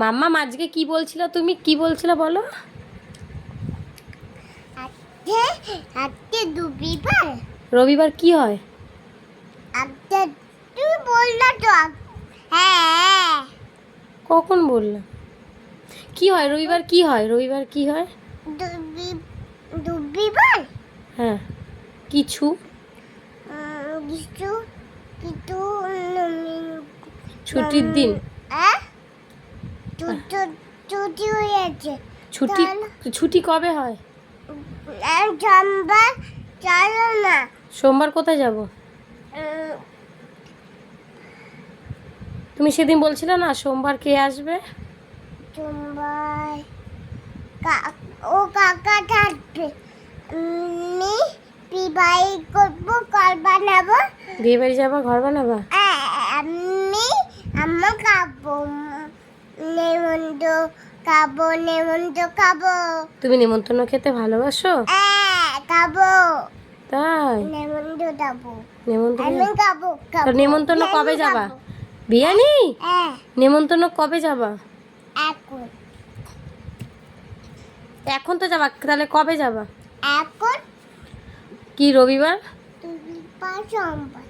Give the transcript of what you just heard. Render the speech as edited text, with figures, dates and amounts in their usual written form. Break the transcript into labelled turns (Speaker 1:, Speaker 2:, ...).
Speaker 1: মাম্মা আজকে কি বলছিল, তুমি কি বলছিল বলো?
Speaker 2: আজকে রবিবার।
Speaker 1: রবিবার কি হয়?
Speaker 2: আজকে তুমি বললা তো। হ্যাঁ,
Speaker 1: কখন বললাম? কি হয় রবিবার, কি হয় রবিবার, কি হয়?
Speaker 2: রবিবার
Speaker 1: হ্যাঁ, কিছু
Speaker 2: কিছু কিছু
Speaker 1: ছুটির দিন।
Speaker 2: ছুটি হয়েছে।
Speaker 1: ছুটি, ছুটি কবে হয়?
Speaker 2: সোমবার চলো না।
Speaker 1: সোমবার কোথায় যাব? তুমি সেদিন বলছিলে না সোমবার কে আসবে?
Speaker 2: সোমবার ও কাকা থাকবে। আমি বিবাহ করবো, ঘর বানাবো।
Speaker 1: বিয়ে বাড়ি যাবা, ঘর বানাবা?
Speaker 2: আমি আমার খাবো, নেমন্ত খাবো।
Speaker 1: তুমি নেমন্তন্ন খেতে ভালোবাসো?
Speaker 2: খাবো,
Speaker 1: তাই?
Speaker 2: নেমন্ত খাবো।
Speaker 1: নেমন্তন্ন
Speaker 2: আমি খাবো।
Speaker 1: তো নেমন্তন্ন কবে যাবা? বিরিয়ানি? নেমন্তন্ন কবে যাবা?
Speaker 2: এখন
Speaker 1: এখন তো যাবা, তাহলে কবে যাবা?
Speaker 2: এখন
Speaker 1: কি রবিবার?
Speaker 2: তুমি সোমবার